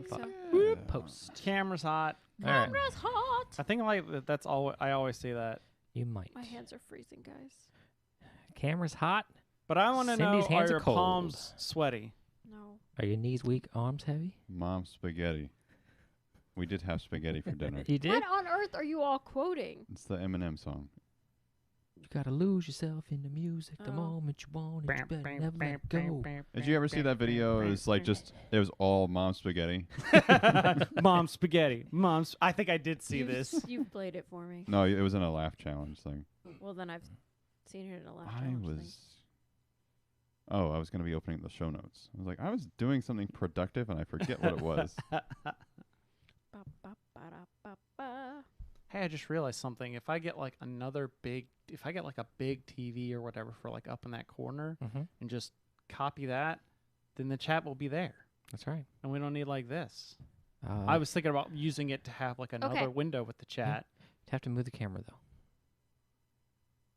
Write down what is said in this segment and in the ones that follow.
think so. Post. Camera's hot. All right. Camera's hot. I think that's all. I always see that. You might. My hands are freezing, guys. Camera's hot. But I want to know: Cindy's are hands are your cold. palms sweaty? No. Are your knees weak, arms heavy? Mom's spaghetti. We did have spaghetti for dinner. You did? What on earth are you all quoting? It's the Eminem song. You gotta lose yourself in the music the Oh. moment you want it. You better never let go. Did you ever see that video? It was like just it was all Mom's spaghetti. Mom's spaghetti. Mom's. I think I did see You've- this. You've played it for me. No, it was in a laugh challenge thing. Well, then I've seen it in a laugh I challenge thing. was. Oh, I was going to be opening the show notes. I was like, I was doing something productive and I forget what it was. Ba, ba, ba, da, ba, ba. Hey, I just realized something. If I get like if I get like a big TV or whatever for like up in that corner Mm-hmm. and just copy that, then the chat will be there, That's right. and we don't need like this. I was thinking about using it to have like another Okay. window with the chat. have to move the camera though.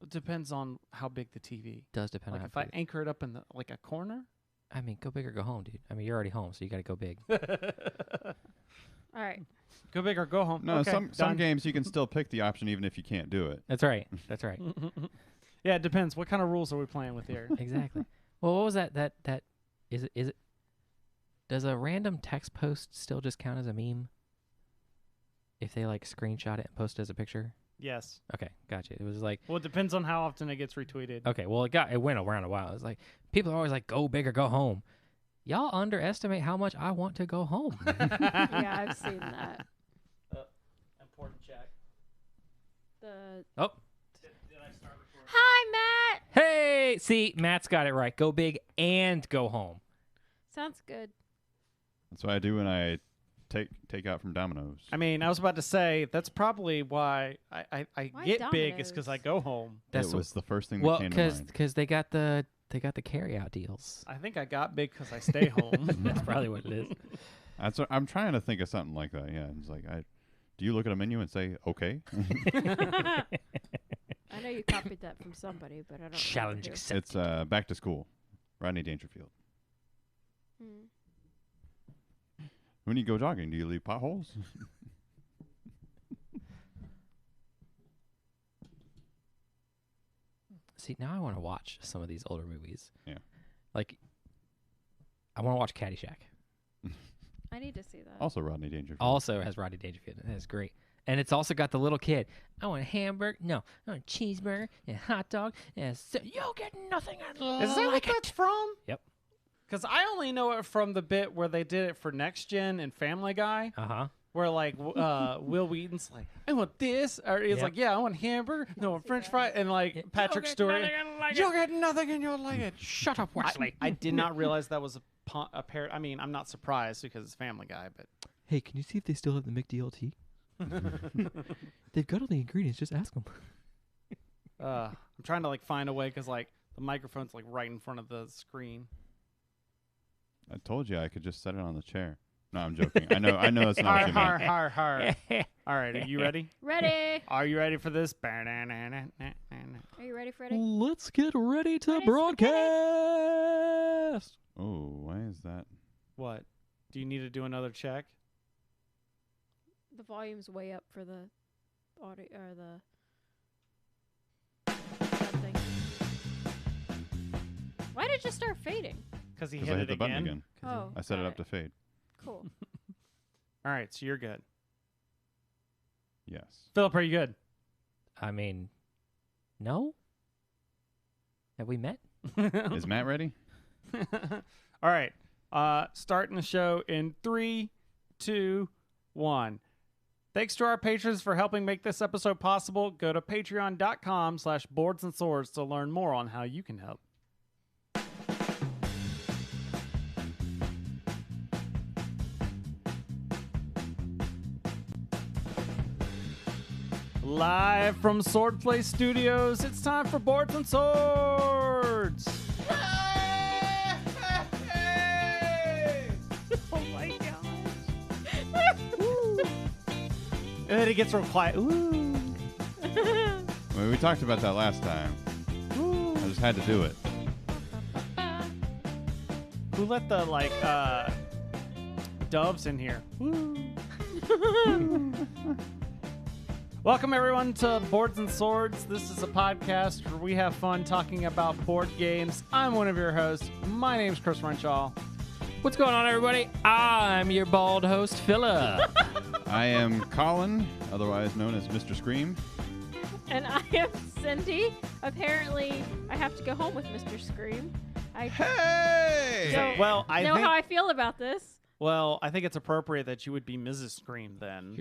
It depends on how big the TV. Does depend Like on if how I big. anchor it up in the like a corner. I mean, go big or go home, dude. I mean, you're already home, so you gotta go big. All right. Go big or go home. No, Okay, some done. games you can still pick the option even if you can't do it. That's right. That's right. Yeah, it depends. What kind of rules are we playing with here? Exactly. Well, what was that? That is it? Does a random text post still just count as a meme? If they like screenshot it and post it as a picture? Yes. Okay, gotcha. It was like, Well, it depends on how often it gets retweeted. okay, well, it went around a while. It was like people are always like, go big or go home. Y'all underestimate how much I want to go home. Yeah, I've seen that. Important check. The Oh, Did I start recording? Hi, Matt. hey, see, Matt's got it right. Go big and go home. Sounds good. That's what I do when I take out from Domino's. I mean, I was about to say that's probably why I Why get big is because I Domino's? go home. That's it was the first thing that Well, came to mind. because they got the carry out deals. I think I got big because I stay home. That's probably what it is. That's what, I'm trying to think of something like that. Yeah, it's like do you look at a menu and say okay? I know you copied that from somebody, but I don't. Challenge remember accepted. It's Back to School, Rodney Dangerfield. who. Hmm. When you go jogging, do you leave potholes? See, now I want to watch some of these older movies. Yeah. Like, I want to watch Caddyshack. I need to see that. Also Rodney Dangerfield. Also has Rodney Dangerfield. That is great. And it's also got the little kid. I want a hamburger. No, I want a cheeseburger and a hot dog. And you'll get nothing. Is that what that's from? Yep. Because I only know it from the bit where they did it for Next Gen and Family Guy, Uh-huh. where like Will Wheaton's like, I want this, or he's Yep. like, yeah, I want hamburger, no, see French that. fry, and like Patrick Stewart, you'll get nothing and you'll like it. Shut up, Wesley. I did not realize that was a pair. I mean, I'm not surprised because it's Family Guy, but Hey, can you see if they still have the McDLT? They've got all the ingredients. Just ask them. I'm trying to like find a way because like the microphone's like right in front of the screen. I told you I could just set it on the chair. No, I'm joking. I know that's not what you Har, meant. har, har. All right, are you ready? Ready? Are you ready for this? Are you ready, Freddie? Let's get ready to Ready, broadcast. Oh, why is that? What? Do you need to do another check? The volume's way up for the audio or the something. Why did it just start fading? Because he Because hit I it hit the button again. Oh, I set it got up to fade. Cool. All right, so you're good. Yes. Philip, are you good? I mean, no? Have we met? Is Matt ready? All right. Starting the show in 3, 2, 1. Thanks to our patrons for helping make this episode possible. Go to patreon.com/boards and swords to learn more on how you can help. Live from Swordplay Studios, it's time for Boards and Swords. Oh my god. And then it gets real quiet. Ooh. Well, we talked about that last time. Ooh. I just had to do it. Who let the doves in here. Welcome, everyone, to Boards and Swords. This is a podcast where we have fun talking about board games. I'm one of your hosts. My name's Chris Renshaw. What's going on, everybody? I'm your bald host, Philip. I am Colin, otherwise known as Mr. Scream. And I am Cindy. Apparently, I have to go home with Mr. Scream. I Hey! So- Well, I know think, how I feel about this I think it's appropriate that you would be Mrs. Scream then.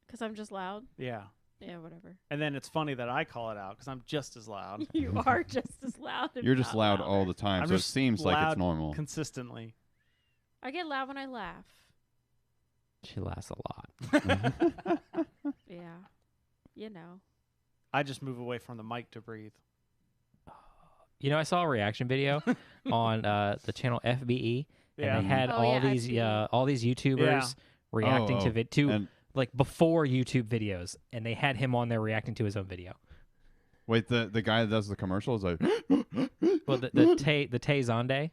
because I'm just loud. Yeah. Yeah, whatever. And then it's funny that I call it out because I'm just as loud. You are just as loud. if You're just not loud louder. all the time, I'm so it just seems like loud it's normal. Consistently. I get loud when I laugh. She laughs a lot. Yeah. You know. I just move away from the mic to breathe. You know, I saw a reaction video on the channel FBE, Yeah. and they had Oh, all yeah, these I've seen all these YouTubers Yeah. reacting Oh, to and like before YouTube videos, and they had him on there reacting to his own video. wait, the guy that does the commercials, like, Well, the Tay Zonde,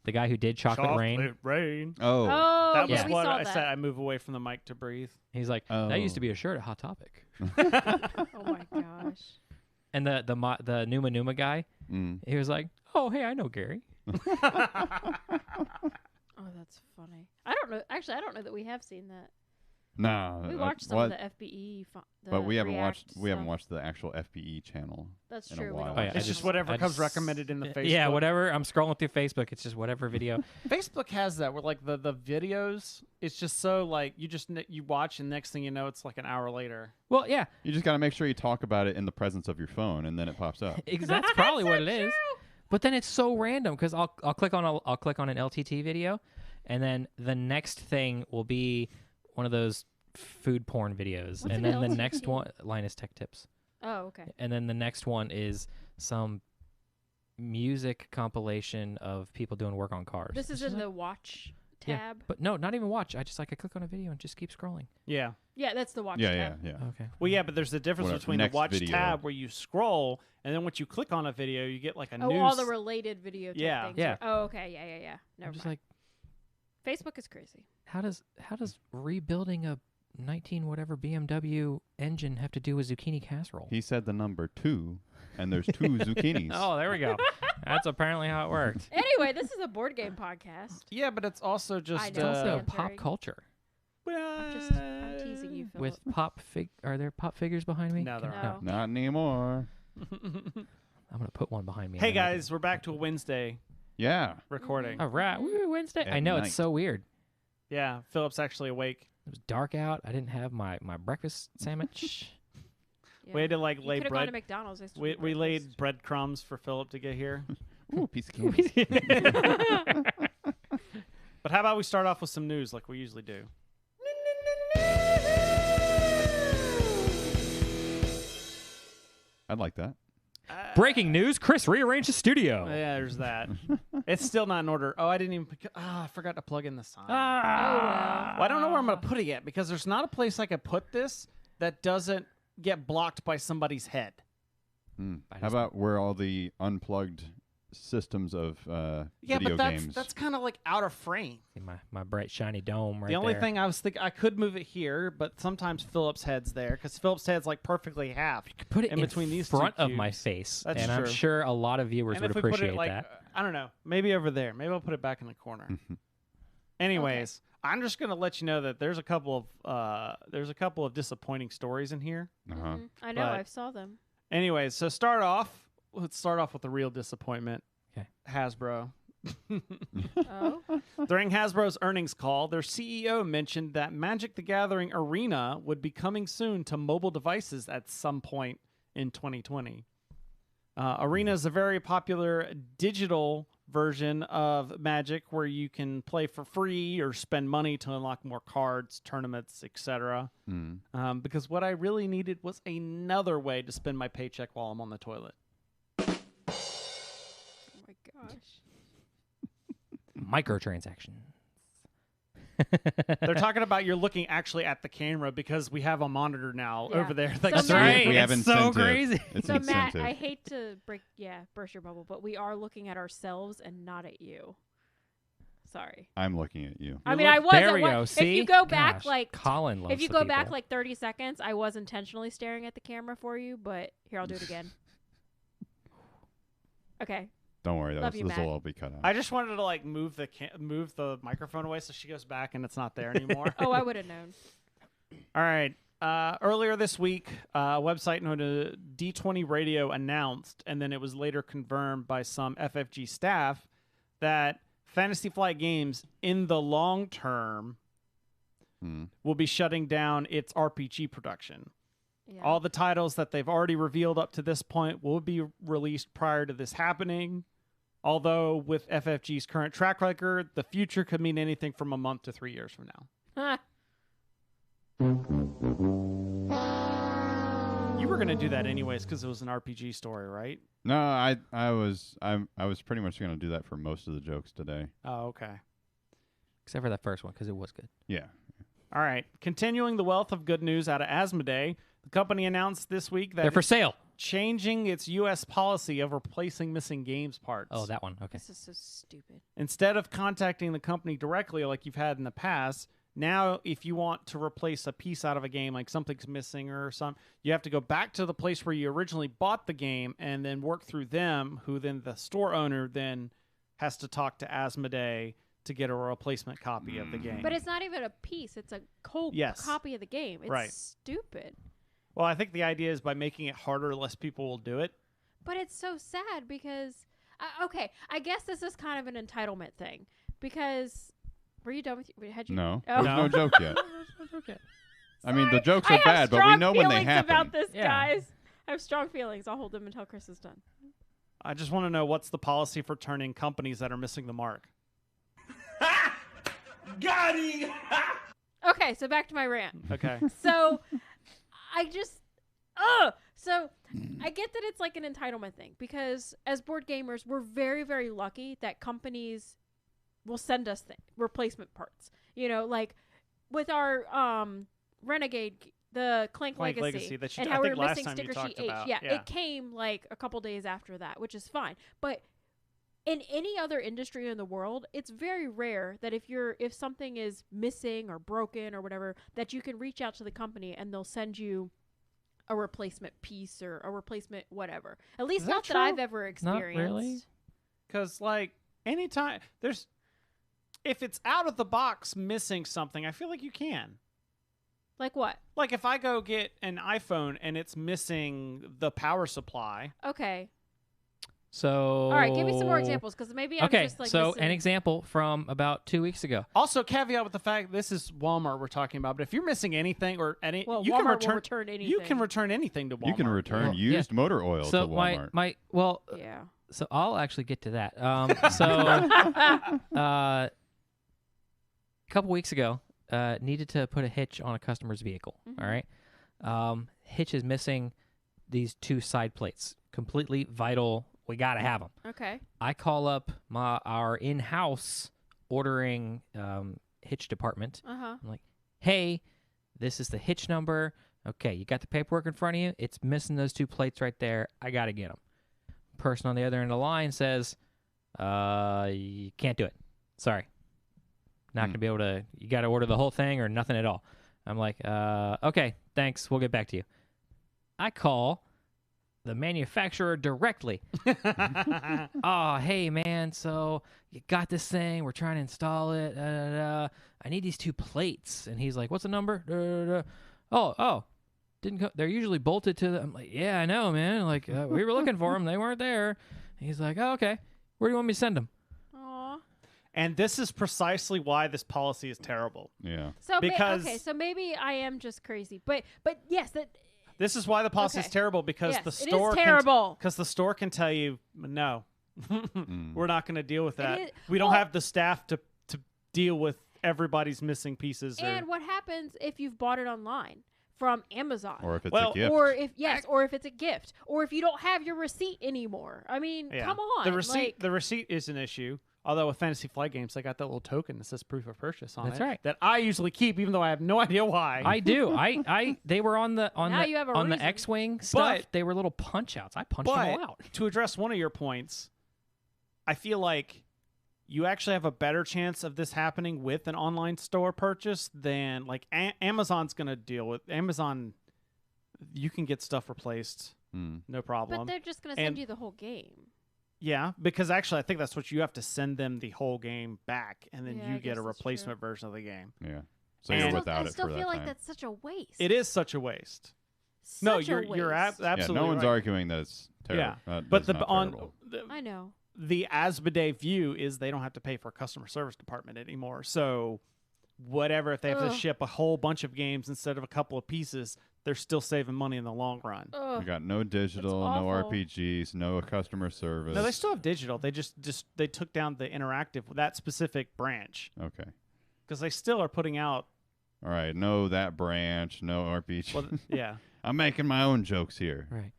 the guy who did Chocolate Rain, Rain. oh, Oh, That yeah, was we what saw I that. said. I move away from the mic to breathe. he's like, that used to Oh. be a shirt at Hot Topic. Oh my gosh. And the Numa Numa guy, he was like, oh hey, I know Gary. Oh, that's funny. I don't know. Actually, I don't know that we have seen that. nah. We watched some of the FBE. but we haven't React watched the actual FBE channel. That's in a true. We while. don't Oh, yeah, watch I It's just that. whatever I comes just- recommended in the Facebook. Yeah, whatever. I'm scrolling through Facebook. It's just whatever video. Facebook has that where like the videos, it's just so like you watch and next thing you know it's like an hour later. Well, yeah, You just got to make sure you talk about it in the presence of your phone, and then it pops up. that's probably what it so is. But then it's so random because I'll click on an LTT video, and then the next thing will be one of those food porn videos, What's and an then the LTT? next one, Linus Tech Tips, Oh, okay. and then the next one is some music compilation of people doing work on cars. This is It's in just the watch Yeah. tab. but no, not even watch. I click on a video and just keep scrolling. Yeah. Yeah, that's the watch Yeah, tab. yeah. Okay. Well, yeah, but there's a difference Whatever. between Next the watch video. tab where you scroll and then once you click on a video, you get like a Oh, news. all the related video type Yeah. things. Yeah. Oh, okay. Yeah. Never I'm just mind. like, Facebook is crazy. how does rebuilding a 19 whatever BMW engine have to do with zucchini casserole? He said the number 2, and there's 2 zucchinis. Oh, there we go. That's apparently how it worked. Anyway, this is a board game podcast. Yeah, but it's also just It's know. also Answering. pop culture I'm teasing you, Philip. with Are there pop figures behind me? No, there No. Not anymore. I'm gonna put one behind me. Hey and then I guys, we're back to a Wednesday Yeah. recording. can- All right, woo, Wednesday. At I know night. it's so weird. Yeah, Philip's actually awake. It was dark out. I didn't have my breakfast sandwich. Yeah. We had to like You lay could have gone to bread. McDonald's. They still We do laid breakfast. breadcrumbs for Philip to get here. Ooh, piece of candy. But how about we start off with some news like we usually do? I'd like that. Breaking news: Chris rearranged the studio. Yeah, there's that. It's still not in order. Oh, I didn't even. I forgot to plug in the sign. Oh, well. Well, I don't know where I'm going to put it yet because there's not a place I could put this that doesn't get blocked by somebody's head. I How just- about where all the unplugged systems of Yeah, video but games? that's kind of like out of frame. See my bright shiny dome right The only there. thing I was thinking, I could move it here, but sometimes Philip's head's there because Philip's head's like perfectly half. Put it in between these two front of my cubes. face, That's and I'm true. sure a lot of viewers And would if we put appreciate it like, that. I don't know, maybe over there. Maybe I'll put it back in the corner. Anyways, I'm just gonna let you know that there's a couple of disappointing stories in here. Uh-huh. Mhm. I know. But- I saw them. Anyways, so let's start off with a real disappointment. Okay. Hasbro. Oh. During Hasbro's earnings call, their CEO mentioned that Magic the Gathering Arena would be coming soon to mobile devices at some point in 2020. Arena is a very popular digital version of Magic where you can play for free or spend money to unlock more cards, tournaments, etc. Mm. Because what I really needed was another way to spend my paycheck while I'm on the toilet. Oh my gosh. Microtransactions. They're talking about you're looking actually at the camera because we have a monitor now Yeah. over there. So That That's can- right. We have It's so incentive. crazy. It's So Matt, incentive. I hate to burst your bubble, but we are looking at ourselves and not at you. Sorry. I'm looking at you. I mean, I was. There at we one- go. See? If you go back Gosh, like Colin loves if you the go back people. like 30 seconds, I was intentionally staring at the camera for you, but here, I'll do it again. Okay. Don't worry, Love you, this will Matt. all be cut out. I just wanted to like move the microphone away so she goes back and it's not there anymore. Oh, I would have known. All right. Earlier this week, a website known as D20 Radio announced, and then it was later confirmed by some FFG staff, that Fantasy Flight Games, in the long term, will be shutting down its RPG production. Yeah. All the titles that they've already revealed up to this point will be released prior to this happening. Although, with FFG's current track record, the future could mean anything from a month to 3 years from now. Huh. You were going to do that anyways because it was an RPG story, right? No, I was pretty much going to do that for most of the jokes today. Oh, okay. Except for that first one, because it was good. Yeah. All right. Continuing the wealth of good news out of Asmodee, the company announced this week that They're for it's sale. changing its U.S. policy of replacing missing games parts. Oh, that one. Okay. This is so stupid. Instead of contacting the company directly like you've had in the past, now if you want to replace a piece out of a game, like something's missing or something, you have to go back to the place where you originally bought the game and then work through them, who then the store owner then has to talk to Asmodee to get a replacement copy of the game. But it's not even a piece. It's a cold Yes. copy of the game. It's Right. stupid. Well, I think the idea is by making it harder, less people will do it. But it's so sad because, okay, I guess this is kind of an entitlement thing because, were you done with? Had you? No, Oh. there's no joke yet. Okay. I mean, the Sorry. jokes I are have bad, but we strong know when they feelings happen. about this, Yeah. guys. I have strong feelings. I'll hold them until Chris is done. I just want to know what's the policy for turning companies that are missing the mark. Got him! Okay, so back to my rant. Okay. So I just so I get that it's like an entitlement thing because as board gamers we're very, very lucky that companies will send us replacement parts, you know, like with our Renegade, the Clank Clank Legacy, Legacy that you- and I how we think were last missing time you sticker sheet talked H. about, Yeah, yeah. it came like a couple days after that, which is fine, but in any other industry in the world, it's very rare that if something is missing or broken or whatever, that you can reach out to the company and they'll send you a replacement piece or a replacement whatever. At least Is that not that true? I've ever Not experienced. really. Because, like, anytime if it's out of the box missing something, I feel like you can. Like what? Like, if I go get an iPhone and it's missing the power supply, Okay. So. All right, give me some more examples because maybe I'm Okay, just like so missing. an example from about 2 weeks ago. also caveat with the fact this is Walmart we're talking about, but if you're missing anything or any, Well, you Walmart can will return, return anything. You can return anything to Walmart. You can return Well, yeah. used motor oil So to Walmart. Yeah. So I'll actually get to that. So a couple weeks ago, needed to put a hitch on a customer's vehicle. Mhm. All right, hitch is missing these two side plates. Completely vital. We gotta have them. Okay. I call up our in-house ordering hitch department. Uh-huh. I'm like, hey, this is the hitch number. Okay, you got the paperwork in front of you. It's missing those two plates right there. I got to get them. Person on the other end of the line says, you can't do it. Sorry. Not going to be able to, you got to order the whole thing or nothing at all. I'm like, okay, thanks. We'll get back to you. I call the manufacturer directly. Oh, hey, man, so you got this thing. We're trying to install it. I need these two plates. And he's like, what's the number? Oh, didn't go. They're usually bolted to the. I'm like, yeah, I know, man. Like, we were looking for them. They weren't there. And he's like, oh, okay. Where do you want me to send them? Aw. And this is precisely why this policy is terrible. Yeah. So Because- okay, so maybe I am just crazy, but yes, that This is why the policy is Okay. terrible because yes, the it store is terrible. because the store can tell you no, we're not going to deal with that. is- We don't well- have the staff to deal with everybody's missing pieces. And what happens if you've bought it online from Amazon? Or if it's Well, a gift. Or if it's a gift, or if you don't have your receipt anymore. I mean, Yeah. come on. The receipt like- the receipt is an issue. Although with Fantasy Flight Games, they got that little token that says proof of purchase on That's it. right. That I usually keep, even though I have no idea why. I do. They were on the Now you have a on the reason. X-wing stuff. But- They were little punch outs. I punched them all out. to address one of your points, I feel like you actually have a better chance of this happening with an online store purchase than like Amazon's going to deal with. Amazon, you can get stuff replaced, no problem. But they're just going to send And- you the whole game. Yeah, because actually I think that's what you have to send them the whole game back, and then Yeah, you I get guess a that's replacement version of the game. Yeah. So And- you're I without I it still for feel that like time. that's such a waste. It is such a waste. No, Such a you're waste. absolutely yeah, no one's right. arguing that it's terrible. Yeah, but that's not terrible. I know. The Asmodee view is they don't have to pay for a customer service department anymore. So whatever, if they have to Ugh. ship a whole bunch of games instead of a couple of pieces, they're still saving money in the long run. We Ugh. got no digital, no awful. RPGs, no customer service. No, they still have digital. They just they took down the interactive, that specific branch, Okay. because they still are putting out. All right. No that branch, no RPG. Well, yeah. I'm making my own jokes here. Right.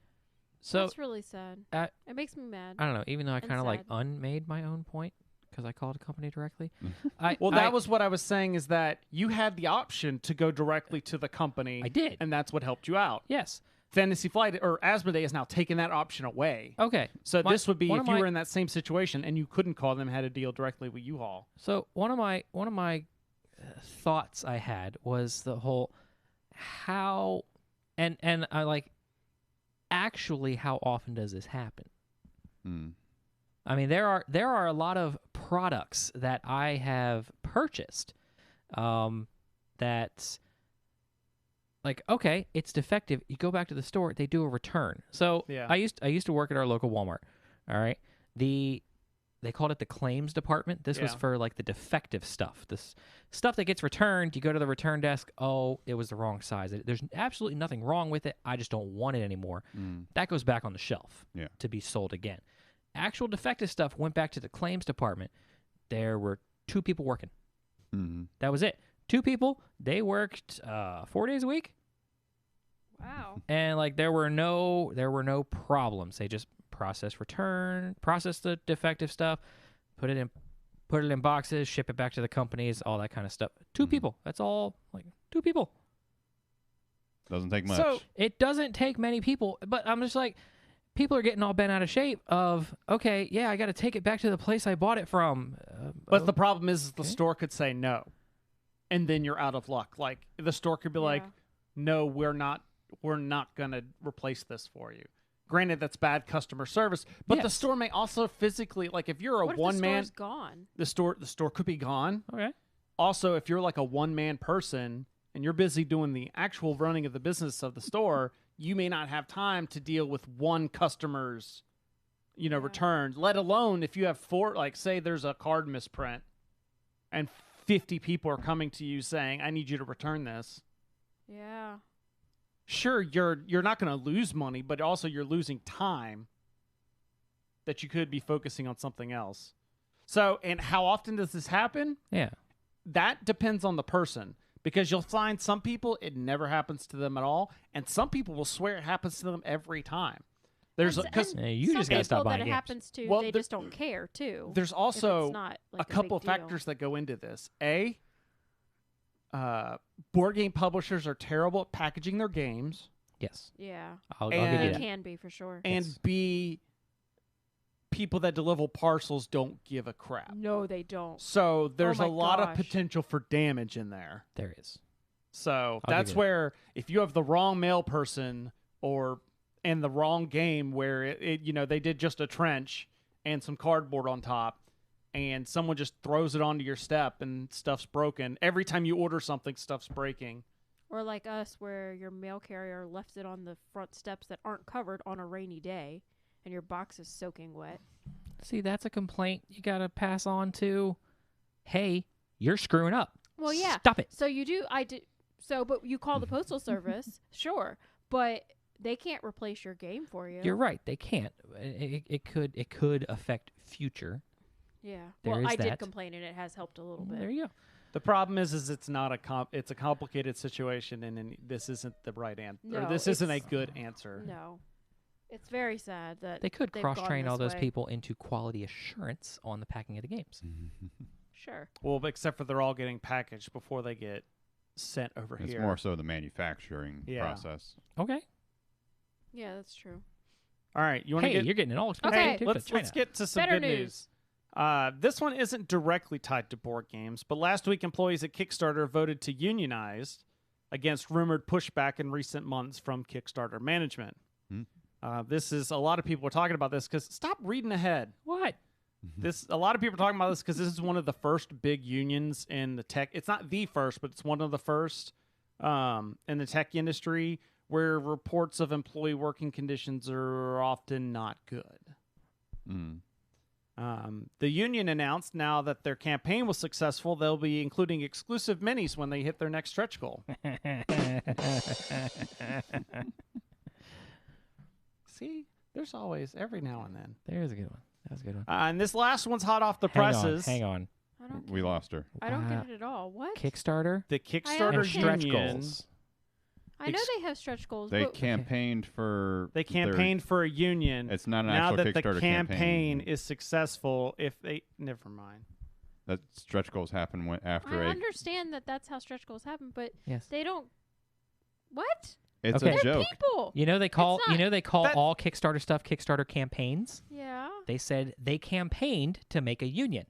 So That's really sad. Uh, It makes me mad. I don't know. Even though I And kind of like sad. unmade my own point because I called a company directly. I Well, I, that was what I was saying, is that you had the option to go directly to the company. I did. And that's what helped you out. Yes. Fantasy Flight or Asmodee has now taken that option away. Okay. So My- this would be one if of you my- were in that same situation and you couldn't call them, had to deal directly with U-Haul. So one of my thoughts I had was the whole how and I like actually how often does this happen? Hmm. I mean, there are a lot of products that I have purchased that, like, okay, it's defective. You go back to the store, they do a return. So Yeah. I used to work at our local Walmart. All right, they called it the claims department. This was Yeah. for like the defective stuff, this stuff that gets returned. You go to the return desk. Oh, it was the wrong size. There's absolutely nothing wrong with it. I just don't want it anymore. Mm. That goes back on the shelf Yeah. to be sold again. Actual defective stuff went back to the claims department. There were 2 people working. Hmm. That was it. 2 people. They worked 4 days a week, Wow. and like there were no problems. They just process the defective stuff, put it in boxes, ship it back to the companies, all that kind of stuff. 2 Mhm. people. That's all. Like 2 people. Doesn't take much. So It doesn't take many people, but I'm just like, people are getting all bent out of shape of, okay, yeah, I got to take it back to the place I bought it from. But the problem is the Okay. store could say no, and then you're out of luck. Like the store could be like, Yeah. "No, we're not gonna replace this for you." Granted, that's bad customer service, but the Yes. store may also physically, like, if you're a What if one the man, store's gone? the store could be gone. Okay. Also, if you're like a one man person and you're busy doing the actual running of the business of the store, you may not have time to deal with one customer's, Yeah. return, let alone if you have 4, like say there's a card misprint and 50 people are coming to you saying, "I need you to return this." Yeah. Sure, you're not going to lose money, but also you're losing time that you could be focusing on something else. So, and how often does this happen? Yeah. That depends on the person, because you'll find some people it never happens to them at all, and some people will swear it happens to them every time. There's And- because and Yeah, you some just gotta stop people buying that it games. happens to, Well, they there- just don't care too. there's if also it's not, like, a couple big deal. factors that go into this. Board game publishers are terrible at packaging their games, Yes. Yeah. I'll And- give you They that. can be for sure. and Yes. B, people that deliver parcels don't give a crap. No, they don't. So there's my a lot of gosh. potential for damage in there. There is. So I'll that's give you that. where if you have the wrong mail person and the wrong game where they did just a trench and some cardboard on top, and someone just throws it onto your step and stuff's broken. Every time you order something, stuff's breaking. Or like us, where your mail carrier left it on the front steps that aren't covered on a rainy day, and your box is soaking wet. See, that's a complaint you got to pass on to, hey, you're screwing up. Well, yeah. Stop it. So you do. I did. So, but you call the postal service, sure, but they can't replace your game for you. You're right. They can't. It could affect future. Yeah. There Well, is I did that. complain, and it has helped a little bit. There you go. The problem is it's not it's a complicated situation, and this isn't the right answer. No, Or this isn't a it's- good answer. No. It's very sad that They could they've cross gone train all this those way. people into quality assurance on the packing of the games. Sure. Well, but except for they're all getting packaged before they get sent over It's here. more so the manufacturing Yeah. process. Okay. Yeah, that's true. All right, you want to Hey, get you're getting it all Okay. expensive let's to China. get to some Better good news. news. This one isn't directly tied to board games, but last week employees at Kickstarter voted to unionize against rumored pushback in recent months from Kickstarter management. This is a lot of people are talking about this because stop reading ahead. What? A lot of people are talking about this because this is one of the first big unions in the tech. It's not the first, but it's one of the first in the tech industry where reports of employee working conditions are often not good. The union announced now that their campaign was successful, they'll be including exclusive minis when they hit their next stretch goal. See, there's always every now and then. There's a good one. That was a good one. And this last one's hot off the presses. Hang on. I don't We get lost her. I don't get it at all. What? Kickstarter The Kickstarter and stretch union. goals. I know they have stretch goals. They but campaigned for. They campaigned for a union. It's not an now actual that the Kickstarter campaign is successful, if they never mind. That stretch goals happen after I a. understand that that's how stretch goals happen, but Yes. they don't. What? It's Okay. a They're joke. people. You know they call not- that- all Kickstarter stuff Kickstarter campaigns. Yeah. They said they campaigned to make a union.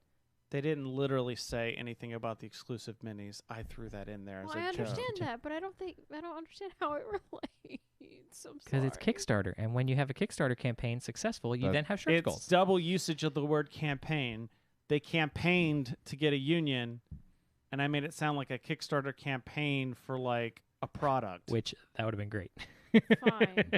They didn't literally say anything about the exclusive minis. I threw that in there Well, as I a joke. understand that, but I don't understand how it relates. I'm Because it's sorry. Kickstarter, and when you have a Kickstarter campaign successful, you That- then have stretch It's goals. double usage of the word campaign. They campaigned to get a union, and I made it sound like a Kickstarter campaign for like a product. Which that would have been great. Fine.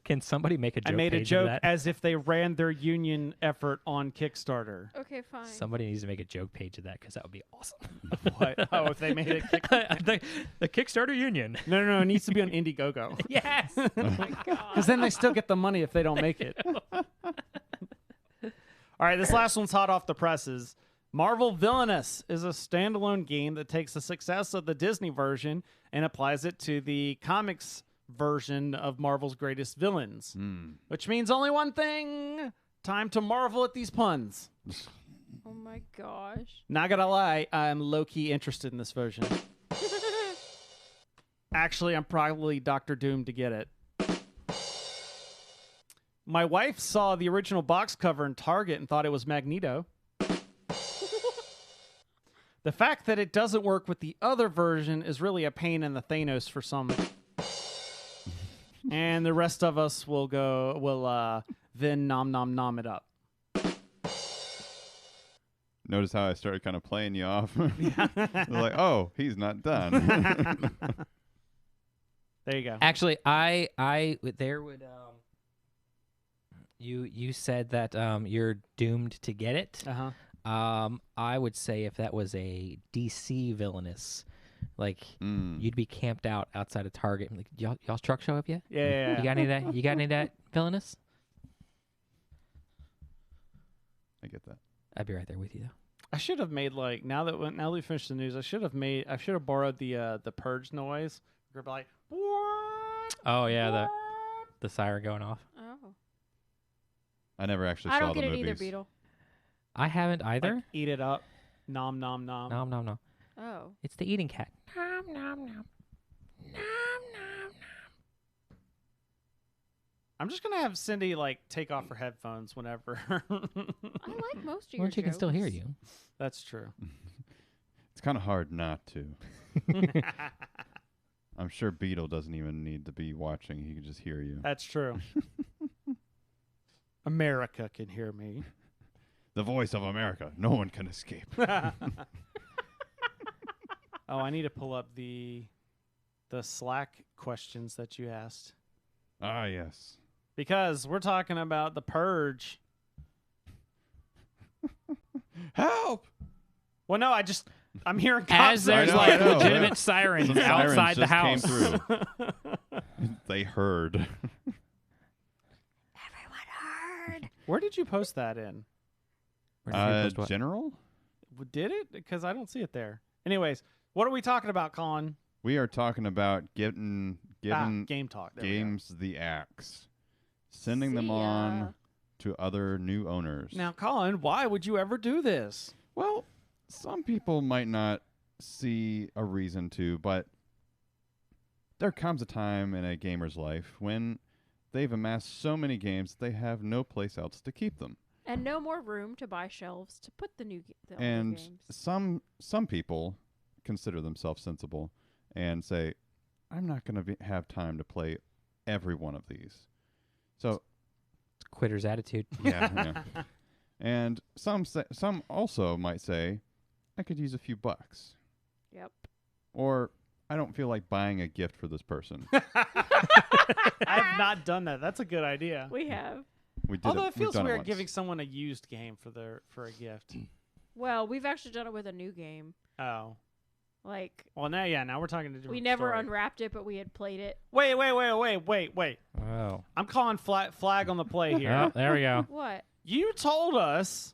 Can somebody make a joke? I made a page of joke that? as if they ran their union effort on Kickstarter. Okay, fine. Somebody needs to make a joke page of that because that would be awesome. What? Oh, if they made it. the Kickstarter union. No. It needs to be on Indiegogo. Yes. Oh my god. Because then they still get the money if they don't make it. All right, this last one's hot off the presses. Marvel Villainous is a standalone game that takes the success of the Disney version and applies it to the comics version of Marvel's greatest villains. Which means only one thing. Time to marvel at these puns. Oh my gosh. Not gonna lie, I'm low-key interested in this version. Actually, I'm probably Doctor Doom to get it. My wife saw the original box cover in Target and thought it was Magneto. The fact that it doesn't work with the other version is really a pain in the Thanos for some. And the rest of us will then nom it up. Notice how I started kind of playing you off. Like, oh, he's not done. There you go. Actually, there would you said that you're doomed to get it. Uh-huh. I would say if that was a DC villainous, like Mm. you'd be camped out outside of Target. Like, y'all's truck show up yet? Yeah. You got any of that? You got any of that villainous? Mm-hmm. I get that. I'd be right there with you though. I should have made like now that we finished the news. I should have borrowed the purge noise. We're like, Oh yeah, the siren going off. Oh. I never actually I saw don't the get it movies. either, Beetle. I haven't either. like, eat it up, nom nom nom. No. Oh. It's the eating cat. Nom nom nom. Nom nom. I'm just gonna have Cindy like take off her headphones whenever. I like most of your Well, she can still hear jokes. you. That's true. It's kind of hard not to. I'm sure Beetle doesn't even need to be watching. He can just hear you. That's true. America can hear me. The voice of America. No one can escape. Oh, I need to pull up the Slack questions that you asked Ah, yes. because we're talking about the purge. Help! Well, no, I'm hearing As cops. there's I know, like I know. legitimate sirens Some sirens outside the just house. came through. They heard. Everyone heard. Where did you post that in? Where did you post what? General? Did it? Because I don't see it there. Anyways, what are we talking about, Colin? We are talking about giving Game Talk. There we go. games the axe, sending them See ya. on to other new owners. Now, Colin, why would you ever do this? Well, some people might not see a reason to, but there comes a time in a gamer's life when they've amassed so many games they have no place else to keep them. And no more room to buy shelves to put the older And games. some people consider themselves sensible and say, I'm not going to have time to play every one of these. So It's a quitter's attitude. yeah. And some also might say, I could use a few bucks, Yep. or I don't feel like buying a gift for this person. I've not done that. That's a good idea. We have. We did Although it, it feels we've done it weird once. giving someone a used game for a gift. Well, we've actually done it with a new game. Oh. Like, Well, now we're talking to different we never story. unwrapped it, but we had played it. Wait. Oh. I'm calling flag on the play here. Oh, there we go. What? You told us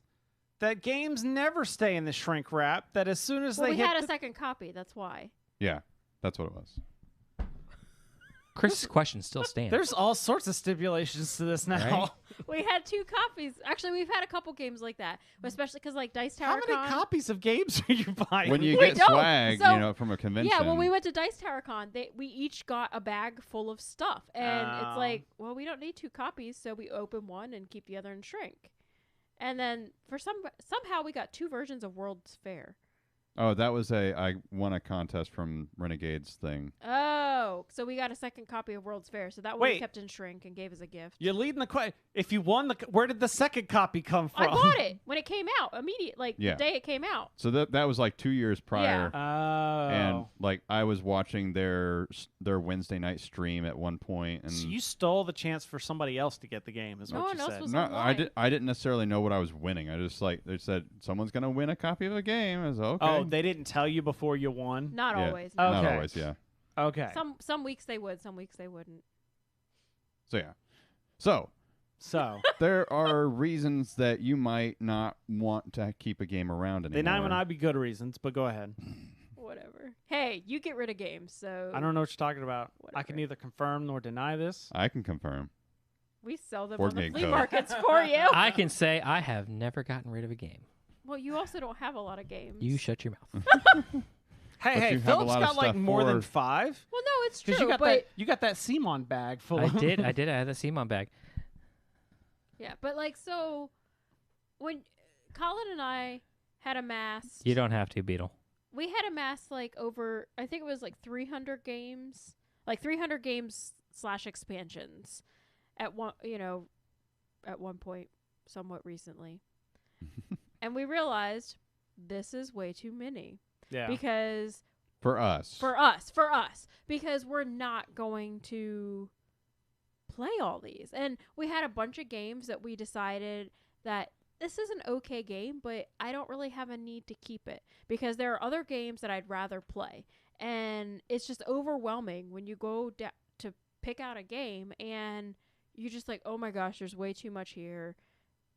that games never stay in the shrink wrap, that as soon as Well, they we hit had a the- second copy. That's why. Yeah, that's what it was. Chris's question still stands. There's all sorts of stipulations to this now. Right? We had 2 copies. Actually, we've had a couple games like that, especially because like Dice Tower How many Con. copies of games are you buying? When you We get don't. swag, So- from a convention. Yeah, when we went to Dice Tower Con, we each got a bag full of stuff, and Oh. it's like, well, we don't need 2 copies, so we open one and keep the other in shrink. And then for somehow we got 2 versions of World's Fair. Oh, that was I won a contest from Renegades thing. Oh, so we got a second copy of World's Fair, so that one we Wait. kept in shrink and gave as a gift. You're leading the question. If you won where did the second copy come from? I bought it when it came out, immediate, like Yeah. the day it came out. So that was like 2 years prior. Oh. And like I was watching their Wednesday night stream at one point, and So you stole the chance for somebody else to get the game, is No what one you else said. was no, online. I didn't necessarily know what I was winning. I just they said someone's gonna win a copy of a game. I was okay. Oh, they didn't tell you before you won? Not Yeah. always. Oh. no. not okay. always, yeah. Okay. Some weeks they would, some weeks they wouldn't. So yeah, so So, there are reasons that you might not want to keep a game around anymore. they might not be good reasons, but go ahead. Whatever. Hey, you get rid of games, so I don't know what you're talking about. I can Whatever. neither confirm nor deny this. I can confirm. we sell them Board on the game flea code. markets for you. I can say I have never gotten rid of a game. Well, you also don't have a lot of games. You shut your mouth. Hey, But hey, you have a Philip's lot of got like stuff more than for- 5. Well, no, it's true, Because you got but you got that Simon bag full. I of did. I had the CMON bag. yeah, but like so, when Colin and I had amassed, You don't have to, Beetle. we had amassed like over, I think it was like 300 games, like 300 games / expansions, at one, at one point, somewhat recently, and we realized this is way too many Yeah. because. For us. For us, because we're not going to play all these. And we had a bunch of games that we decided that this is an okay game, but I don't really have a need to keep it because there are other games that I'd rather play. And it's just overwhelming when you go to pick out a game and you're just like, oh my gosh, there's way too much here.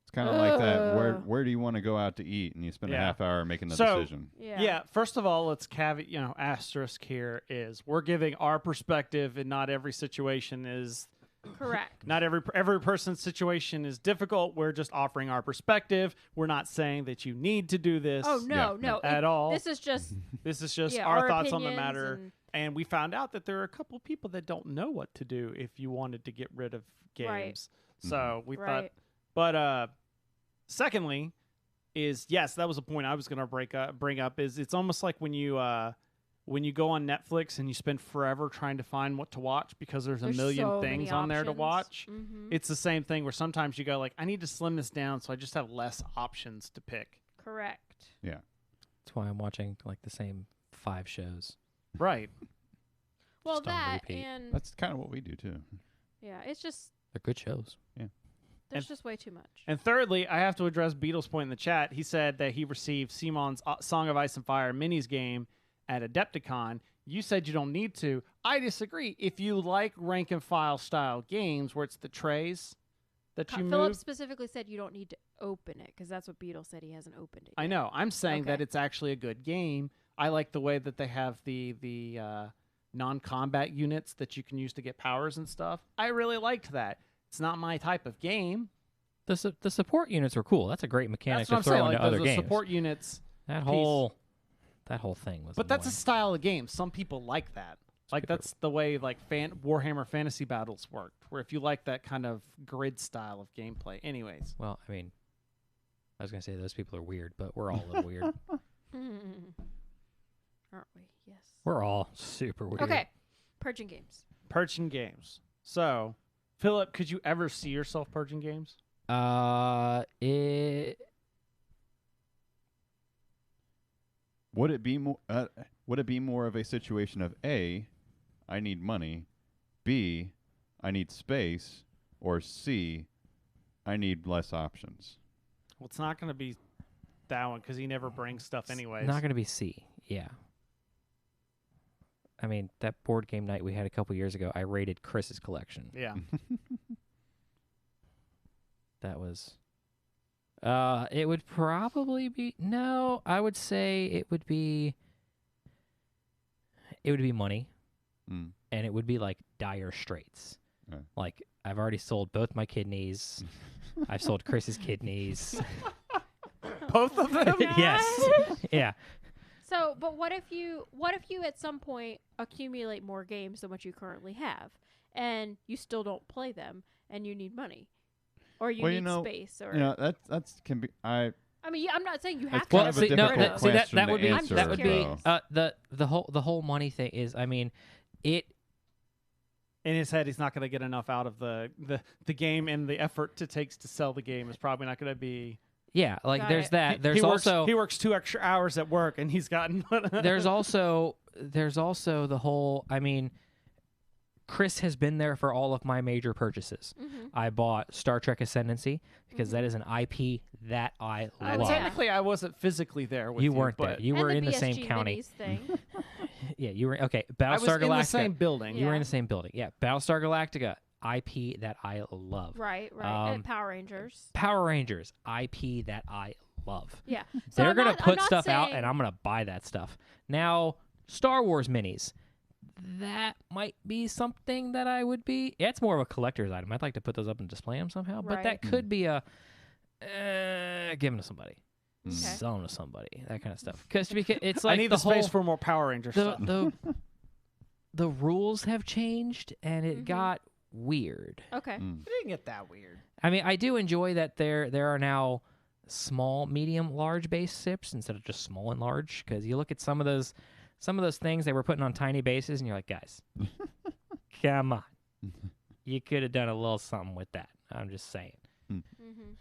It's kind of like that. Ugh. Where do you want to go out to eat? And you spend a Yeah. half hour making the So- decision. Yeah. First of all, let's caveat, asterisk here is we're giving our perspective, and not every situation is. Correct. Not every person's situation is difficult. We're just offering our perspective. We're not saying that you need to do this. Oh, no, Yeah, no. at all. This is just This is just yeah, our thoughts on the opinions matter. and- And we found out that there are a couple people that don't know what to do if you wanted to get rid of games. Right. So we thought, Right. but secondly, is yes, that was a point I was going to bring up. Is it's almost like when you go on Netflix and you spend forever trying to find what to watch because there's a million so many things on there to options. watch. Mhm. It's the same thing where sometimes you go like, I need to slim this down so I just have less options to pick. Correct. That's why I'm watching like the same 5 shows. Right. Well, Just on that repeat. and That's kind of what we do too. yeah, it's just They're good shows. there's And- just way too much. And thirdly, I have to address Beatles' point in the chat. He said that he received Simon's Song of Ice and Fire minis game at Adepticon. You said you don't need to. I disagree. If you like rank and file style games where it's the trays that you Philip move, specifically said you don't need to open it because that's what Beetle said. He hasn't opened it. I yet. know. I'm saying that Okay. it's actually a good game. I like the way that they have the non-combat units that you can use to get powers and stuff. I really liked that. It's not my type of game. The support units were cool. That's a great mechanic That's what to I'm throw saying. into Like other the games. support units. that whole thing was. But that's a annoying. style of game. Some people like that. Like people- that's the way like Warhammer Fantasy Battles worked. Where if you like that kind of grid style of gameplay, anyways. Well, I mean, I was gonna say those people are weird, but we're all a little weird. Aren't we? Yes. We're all super weird. Okay. Purging games. Purging games. So, Philip, could you ever see yourself purging games? It Would it be more? Would it be more of a situation of A, I need money, B, I need space, or C, I need less options? Well, it's not going to be that one because he never brings stuff anyways. not gonna be C. Yeah. I mean, that board game night we had a couple years ago, I rated Chris's collection. Yeah. That was. It would probably be no. I would say it would be. It would be money, Mm. and it would be like dire straits. Yeah. Like I've already sold both my kidneys. I've sold Chris's kidneys. Both of them? Yes. Yeah. So, but what if you at some point accumulate more games than what you currently have, and you still don't play them, and you need money, or you Well, need space, or You know, that's can be. I mean, I'm not saying you That's have to. kind of a see, no, difficult see, question that would to be answer, that would be though. the whole money thing is. I mean, it. In his head, he's not going to get enough out of the game, and the effort it takes to sell the game is probably not going to be. Yeah, like Got there's it. that. There's he also works 2 extra hours at work, and he's gotten. there's also the whole. I mean, Chris has been there for all of my major purchases. Mhm. I bought Star Trek Ascendancy because that is an IP that I love. yeah. Technically, I wasn't physically there with you. You weren't there. but You And were the in the same BSG county. Minis thing. Yeah, you were okay. I was Battlestar in the Galactica. same building. You were in Yeah. the same building. Yeah, Battlestar Galactica IP that I love. Right. Um, And Power Rangers. Power Rangers IP that I love. Yeah. So They're I'm gonna not- I'm put not stuff out, saying- and I'm gonna buy that stuff. Now, Star Wars minis. That might be something that I would be. Yeah, it's more of a collector's item. I'd like to put those up and display them somehow. But that Right. could be a give them to somebody, Mm. sell them to somebody, that kind of stuff. Because it's I like need the the space whole for more Power Ranger the stuff. the rules have changed, and it Mhm. got weird. Okay. Mm. It didn't get that weird. I mean, I do enjoy that there are now small, medium, large base sips instead of just small and large. Because you look at some of those things they were putting on tiny bases, and you're like, guys, come on, you could have done a little something with that. I'm just saying. Mm-hmm.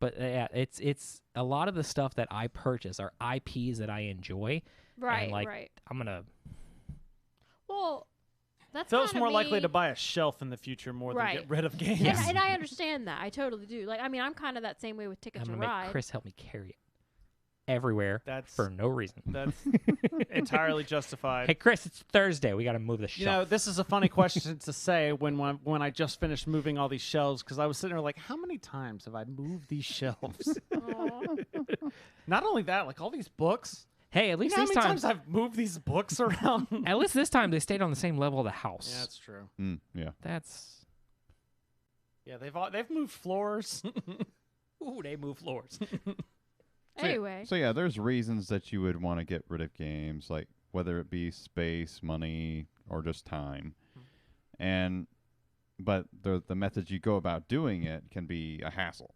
But yeah, it's a lot of the stuff that I purchase are IPs that I enjoy. Right. like, right. I'm gonna. Well, that's Phil's kinda more likely me. to buy a shelf in the future more than Right. get rid of games. Yes. And I understand that. I totally do. Like, I mean, I'm kind of that same way with Ticket I'm to gonna Ride. make Chris help me carry it everywhere That's for no reason. that's entirely justified. Hey, Chris, it's Thursday. We got to move the You know, shelf. this is a funny question to say when I just finished moving all these shelves because I was sitting there like, how many times have I moved these shelves? Aw. Not only that, like all these books. Hey, at You least know how this many time, times I've moved these books around? at least this time they stayed on the same level of the house. Yeah, that's true. Yeah. That's Yeah, they've moved floors. ooh, they move floors. Anyway. So yeah, there's reasons that you would want to get rid of games, like whether it be space, money, or just time. But the methods you go about doing it can be a hassle.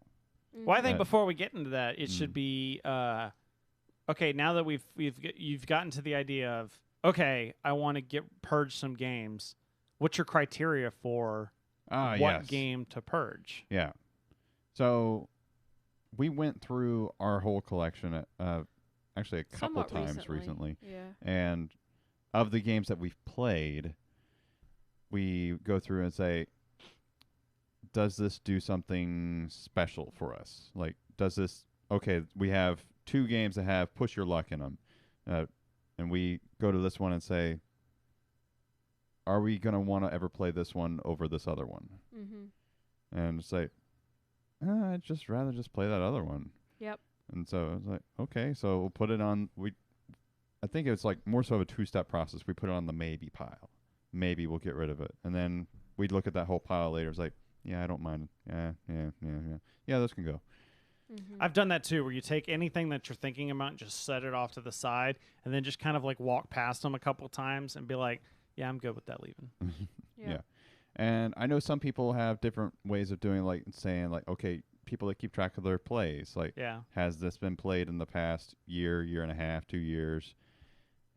Well, I think Uh, before we get into that, it should be okay. Now that you've gotten to the idea of okay, I want to purge some games. What's your criteria for what Yes. game to purge? Yeah. So we went through our whole collection actually a couple Somewhat times recently. Yeah. And of the games that we've played, we go through and say, does this do something special for us? Like, does this, okay, we have 2 games that have push your luck in them. And we go to this one and say, are we going to want to ever play this one over this other one? Mm-hmm. And say, I'd just rather just play that other one. Yep. And so I was like, okay, so we'll put it on. I think it's like more so of a 2-step process. We put it on the maybe pile. Maybe we'll get rid of it, and then we'd look at that whole pile later. It's like, yeah, I don't mind. Yeah, those can go. Mm-hmm. I've done that too, where you take anything that you're thinking about and just set it off to the side, and then just kind of like walk past them a couple times and be like, yeah, I'm good with that leaving. Yeah. Yeah. And I know some people have different ways of doing, like saying, like, okay, people that keep track of their plays. Like, Yeah. has this been played in the past year, year and a half, 2 years?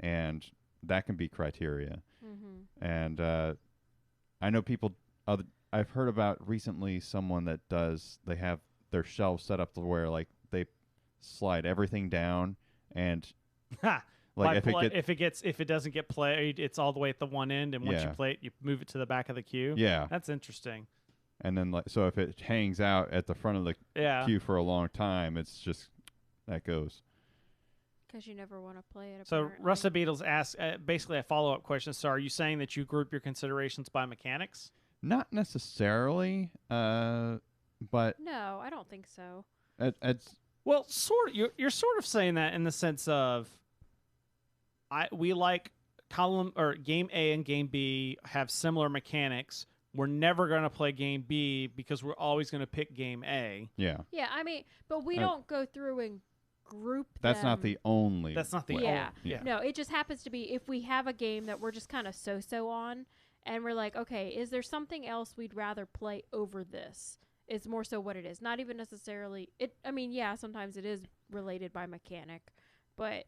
And that can be criteria. Mm-hmm. And I know people. I've heard about recently someone that they have their shelves set up to where like they slide everything down, and Ha! like If it doesn't get played, it's all the way at the one end, and once you Yeah. play it, you move it to the back of the queue. yeah, That's interesting. and then so if it hangs out at the front of the Yeah. queue for a long time, it's just that goes. Because you never want to play it. So apparently. Rusted Beetles asks basically a follow-up question. So are you saying that you group your considerations by mechanics? Not necessarily, but No, I don't think so. it's Well, sort of. You're sort of saying that in the sense of we like column or game A and game B have similar mechanics. We're never going to play game B because we're always going to pick game A. yeah. Yeah, I mean, but we Uh, don't go through and group That's not them. the only. That's not the way. Yeah. yeah. No, it just happens to be if we have a game that we're just kind of so-so on, and we're like, okay, is there something else we'd rather play over this? It's more so what it is. Not even necessarily it. I mean, yeah, sometimes it is related by mechanic, but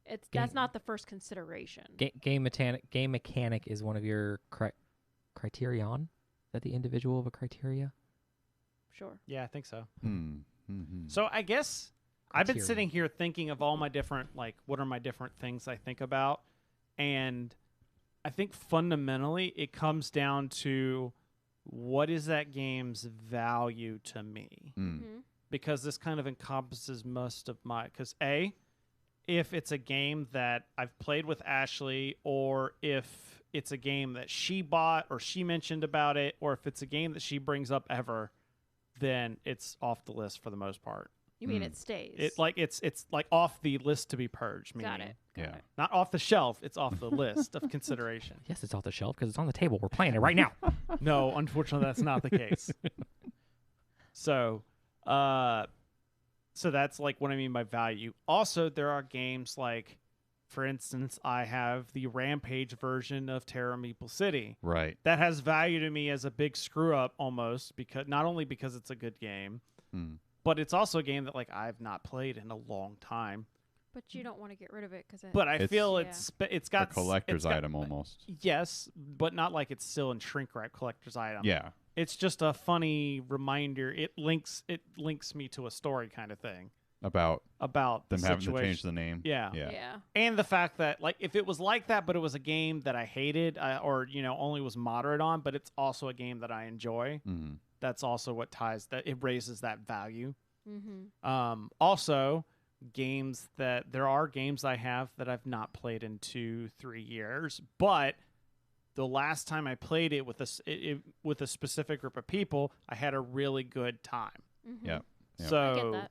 that's Game- not the first consideration. Game mechanic is one of your criterion. Is that the individual of a criteria? Sure. Yeah, I think so. Mm-hmm. So I guess I've been Criterion. sitting here thinking of all my different, like, what are my different things I think about? And I think fundamentally it comes down to what is that game's value to me? Mm-hmm. Because this kind of encompasses most of my, because if it's a game that I've played with Ashley, or if it's a game that she bought or she mentioned about it, or if it's a game that she brings up ever, then it's off the list for the most part. You mean Mm. it stays? It's like off the list to be purged. Got meaning. it. Got Yeah. it. Not off the shelf. It's off the list of consideration. Yes, it's off the shelf because it's on the table. We're playing it right now. No, unfortunately, that's not the case. So that's like what I mean by value. Also, there are games like, for instance, I have the Rampage version of Terra Maple City. Right. That has value to me as a big screw up almost, because not only because it's a good game, Mm. but it's also a game that like I've not played in a long time. But you don't want to get rid of it because But I It's- feel Yeah. it's A got collector's it's got- item almost. Yes, but not like it's still in shrink wrap collector's item. Yeah. It's just a funny reminder. It links me to a story kind of thing About about them the having to situation. change the name. Yeah. Yeah. yeah. And the fact that like if it was like that, but it was a game that I hated or only was moderate on, but it's also a game that I enjoy. Mm-hmm. That's also what ties that it raises that value. Mm-hmm. Also, there are games I have that I've not played in 2-3 years, but the last time I played it with a specific group of people, I had a really good time. Mm-hmm. Yeah. Yeah. So I get that.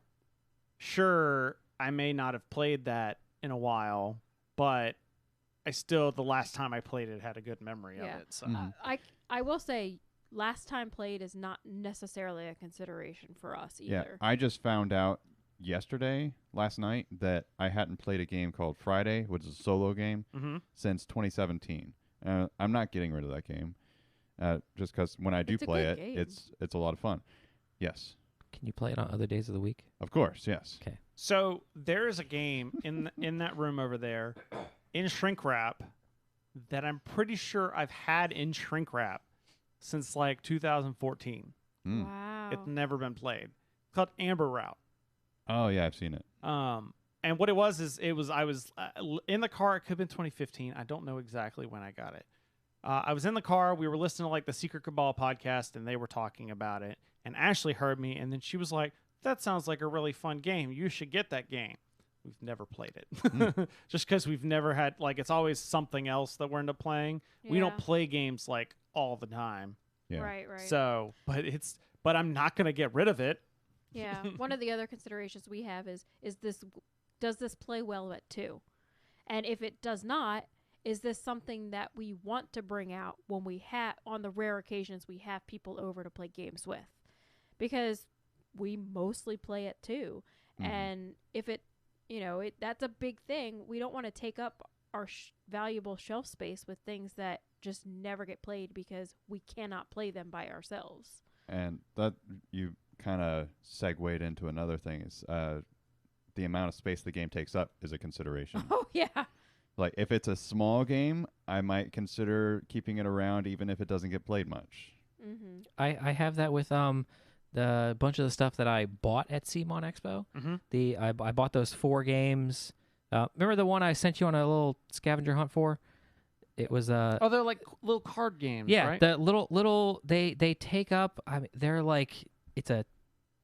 sure, I may not have played that in a while, but the last time I played it had a good memory Yeah. of it. So Mhm. I will say, last time played is not necessarily a consideration for us Yeah. either. I just found out last night, that I hadn't played a game called Friday, which is a solo game, Mhm. since 2017. I'm not getting rid of that game, just because when I do It's a play good it, game. it's a lot of fun. Yes, Can you play it on other days of the week? of course. Yes. Okay. So there is a game in that room over there, in shrink wrap, that I'm pretty sure I've had in shrink wrap since like 2014. Mm. Wow. It's never been played. It's called Amber Route. Oh yeah, I've seen it. And what it was is I was in the car. It could have been 2015. I don't know exactly when I got it. I was in the car. We were listening to like the Secret Cabal podcast, and they were talking about it. And Ashley heard me, and then she was like, "That sounds like a really fun game. You should get that game." We've never played it, just because we've never had like it's always something else that we're into playing. We don't Yeah. play games like all the time. Yeah. Right, right. So, but I'm not gonna get rid of it. Yeah. One of the other considerations we have is does this play well at 2? And if it does not, is this something that we want to bring out when we have on the rare occasions we have people over to play games with? Because we mostly play at 2. Mhm. And if that's a big thing. We don't want to take up our valuable shelf space with things that just never get played because we cannot play them by ourselves. And that you kind of segued into another thing. Is the amount of space the game takes up is a consideration. Oh yeah. Like if it's a small game, I might consider keeping it around even if it doesn't get played much. Mm-hmm. I have that with the bunch of the stuff that I bought at CMON Expo. Mhm. I bought those 4 games. Remember the one I sent you on a little scavenger hunt for? It was Oh, they're like little card games, yeah, right? the little they take up. I mean, they're like it's a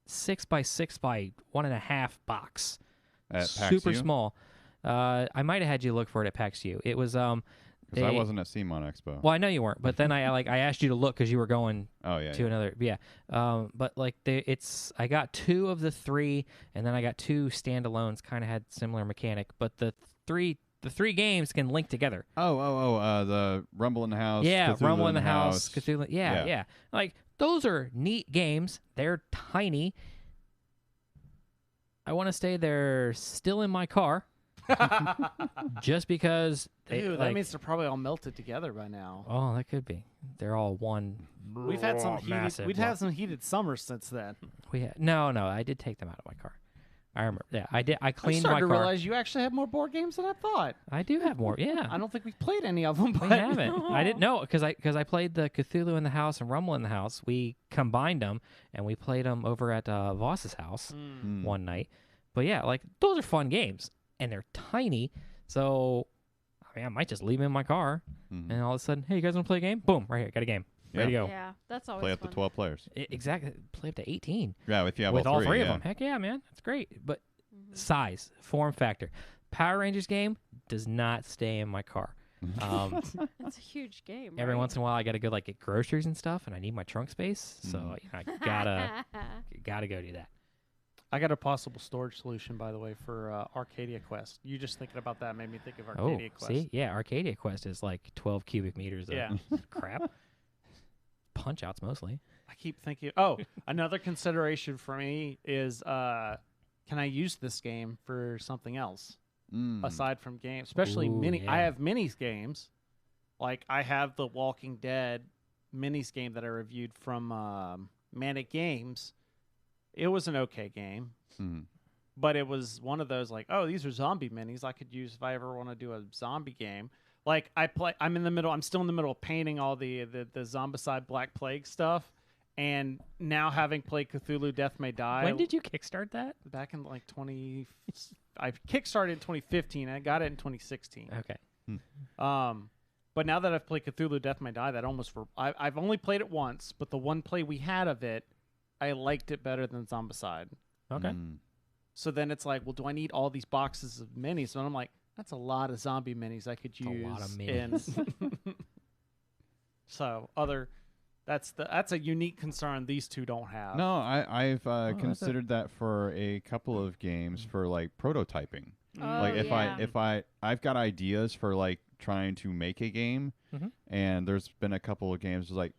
6x6 by 1.5 box, At super PAX U? small. I might have had you look for it at PAX U. It was Because I they- wasn't at CMON Expo. Well, I know you weren't, but then I asked you to look because you were going Oh yeah. to another but like I got 2 of the 3 and then I got 2 standalones, kind of had similar mechanic, but the three games can link together. The Rumble in the House. Yeah, Cthulhu Rumble in the House, Cthulhu. Yeah. Yeah, like those are neat games. They're tiny. I want to say they're still in my car just because they Dude, that like, means they're probably all melted together by now. oh, that could be. They're all one. We've had some massive we've block. had some heated summers since then. No, I did take them out of my car. I remember. Yeah, I did. I I cleaned my started to car. realize you actually have more board games than I thought. I do have more. Yeah, I don't think we've played any of them. we But haven't. I didn't know because I played the Cthulhu in the House and Rumble in the House. We combined them and we played them over at Voss's house Mm. one night. But yeah, like those are fun games and they're tiny. So I mean, I might just leave them in my car Mhm. and all of a sudden, hey, you guys want to play a game? Boom, right here, got a game. Ready to go. Yeah, that's always Play up to fun. 12 players. Exactly. Play up to 18 Yeah, if you have with all 3 of yeah. them. Heck yeah, man, that's great. But Mhm. size, form factor. Power Rangers game does not stay in my car. It's a huge game. Every right? once in a while, I got to go like get groceries and stuff, and I need my trunk space, so Mhm. you know, I gotta go do that. I got a possible storage solution, by the way, for Arcadia Quest. You just thinking about that made me think of Arcadia Oh, Quest. see, yeah, Arcadia Quest is like 12 cubic meters of Yeah. crap. Punch outs mostly. I keep thinking. Oh, another consideration for me is, can I use this game for something else Mm. aside from games? Especially Ooh, mini. I yeah. have minis games. Like I have the Walking Dead minis game that I reviewed from Manic Games. It was an okay game, Mm. but it was one of those like, oh, these are zombie minis I could use if I ever want to do a zombie game. Like I'm still in the middle of painting all the Zombicide Black Plague stuff, and now having played Cthulhu Death May Die. When did you kickstart that? Back in like I kickstarted in 2015. I got it in 2016. Okay. But now that I've played Cthulhu Death May Die, that I've only played it once, but the one play we had of it, I liked it better than Zombicide. Okay. Mm. So then it's like, well, do I need all these boxes of minis? And I'm like, that's a lot of zombie minis I could a use. lot of So that's a unique concern these two don't have. No, I've that's it. considered that for a couple of games for like prototyping. Oh, Like yeah. if I've got ideas for like trying to make a game, Mhm. and there's been a couple of games like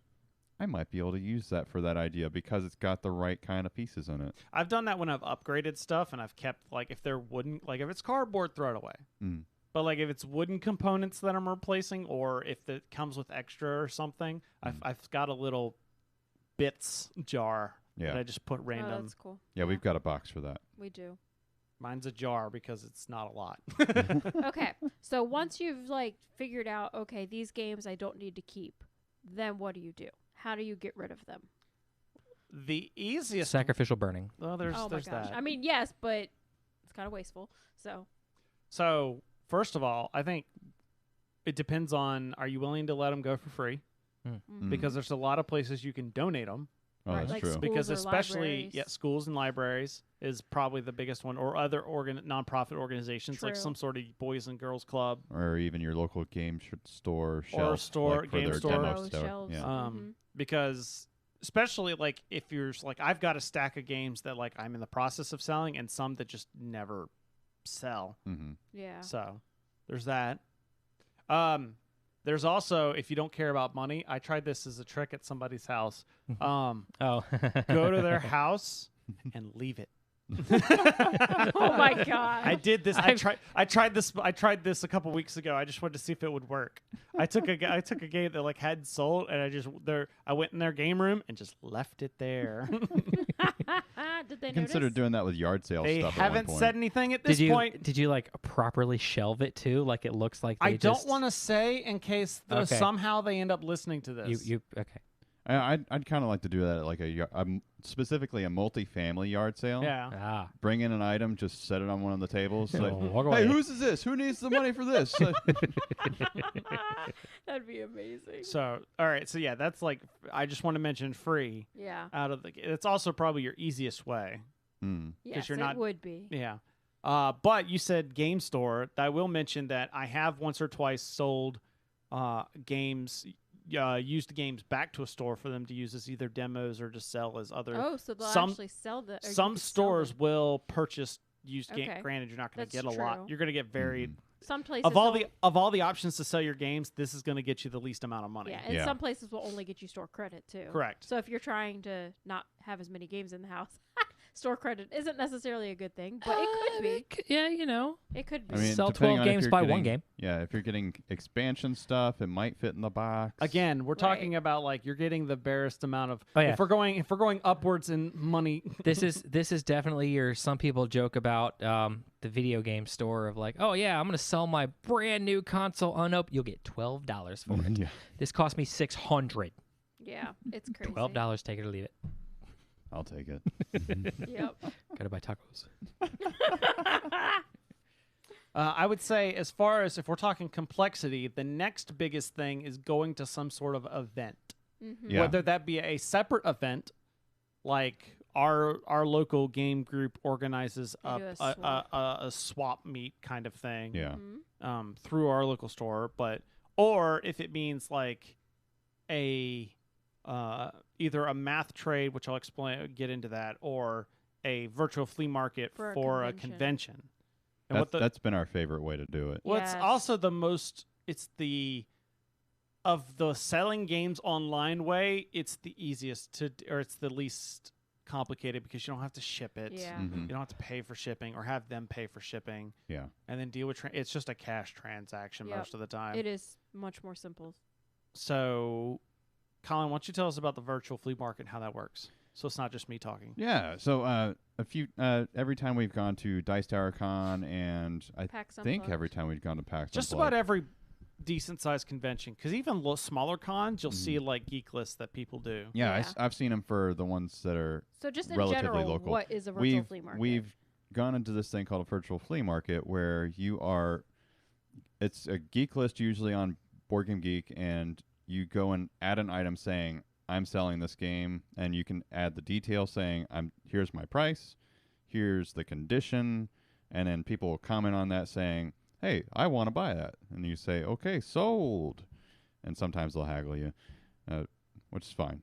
I might be able to use that for that idea because it's got the right kind of pieces in it. I've done that when I've upgraded stuff and I've kept like if they're wooden, like if it's cardboard, throw it away. Mm. But like if it's wooden components that I'm replacing, or if it comes with extra or something, I've got a little bits jar that I Yeah, just put Oh, random. that's cool. yeah, we've got a box for that. We do. Mine's a jar because it's not a lot. Okay, so once you've like figured out, okay, these games I don't need to keep, then what do you do? How do you get rid of them? The easiest. Sacrificial burning. Well, there's Oh my gosh. that. I mean, yes, but it's kind of wasteful. So So first of all, I think it depends on are you willing to let them go for free? mhm. Because there's a lot of places you can donate them. Oh, Right, that's like true. school- Because or especially libraries. schools and libraries is probably the biggest one, or other nonprofit organizations like True. some sort of boys and girls club. Or even your local game store shelf, store, like for game their store. demo Demo store. shelves. Yeah. Because especially like if you're like I've got a stack of games that like I'm in the process of selling and some that just never sell. Mm-hmm. Yeah. So there's that. There's also if you don't care about money, I tried this as a trick at somebody's house. Oh. Go to their house and leave it. Oh my god. I did this. I tried this a couple weeks ago. I just wanted to see if it would work. I took a game that like hadn't sold, and I went in their game room and just left it there. Did they Consider notice? doing that with yard sale They stuff. haven't at one said point. anything at this point. Did you like properly shelve it too? Like it looks like I they don't just, want to say in case Okay. somehow they end up listening to this. you okay. I'd kind of like to do that at like specifically a multi-family yard sale. Yeah. Ah. Bring in an item, just set it on one of the tables. Oh, Like, walk hey, away. whose is this? Who needs the money for this? That'd be amazing. So, all right. So yeah, that's like I just want to mention free Yeah. out of the. It's also probably your easiest way. Hmm. Yes, you're it not- would be. Yeah. But you said game store. I will mention that I have once or twice sold games, used games back to a store for them to use as either demos or to sell as other. Oh, so they'll some- actually sell the. or you Some could sell stores them. will purchase used game. Okay. Granted, you're not going to That's get a lot. true. You're going to get varied. Some places Of all don't- the options to sell your games, this is going to get you the least amount of money. Yeah, and Yeah. some places will only get you store credit too. Correct. So if you're trying to not have as many games in the house, store credit isn't necessarily a good thing, but it could be. Yeah, you know. It could be. I mean, Sell depending 12 on if games, you're buy one getting- game. Yeah, if you're getting expansion stuff, it might fit in the box. Again, we're Right. talking about like you're getting the barest amount of. Oh, yeah. If we're going upwards in money. This is definitely your. Some people joke about the video game store of like, oh yeah, I'm gonna sell my brand new console unopened. You'll get $12 for it. Yeah. This cost me $600. Yeah, it's crazy. $12, take it or leave it. I'll take it. Yep. Gotta buy tacos. I would say, as far as if we're talking complexity, the next biggest thing is going to some sort of event. Mm-hmm. Yeah. Whether that be a separate event, like our local game group organizes They do a swap meet kind of thing. Yeah. Mm-hmm. Through our local store, or if it means like a either a math trade, which I'll get into that, or a virtual flea market For a a convention. convention. And That's been our favorite way to do it. well, it's Yes. also the most. It's the of the selling games online way. It's the easiest to, or it's the least complicated because you don't have to ship it. Yeah. Mhm. You don't have to pay for shipping or have them pay for shipping, Yeah. and then deal with. It's just a cash transaction Yep. most of the time. It is much more simple. So, Colin, why don't you tell us about the virtual flea market and how that works? So it's not just me talking. Yeah. So every time we've gone to Dice Tower Con, and I PAX think Unplugged. every time we've gone to PAX Just Unplugged. about every decent sized convention, because even smaller cons, you'll see like geek lists that people do. Yeah, Yeah. I've seen them for the ones that are So just in relatively general, local. what is a virtual we've flea market? we've gone into this thing called a virtual flea market where it's a geek list usually on Board Game Geek, and you go and add an item saying I'm selling this game, and you can add the detail saying here's my price, here's the condition, and then people will comment on that saying, hey, I want to buy that, and you say, okay, sold, and sometimes they'll haggle you, which is fine,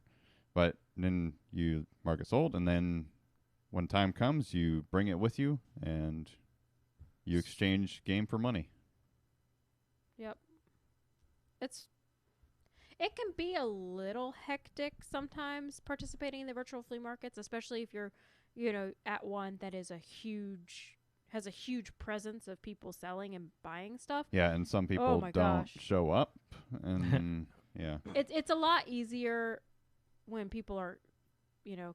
but then you mark it sold, and then when time comes, you bring it with you, and you exchange game for money. Yep. It can be a little hectic sometimes participating in the virtual flea markets, especially if you're, at one that has a huge presence of people selling and buying stuff. Yeah, and some people my don't gosh. show up, and yeah. It's a lot easier when people are,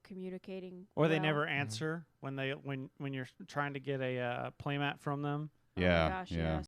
communicating. Or they well. never answer when you're trying to get a playmat from them. Oh my Yeah, gosh, yeah.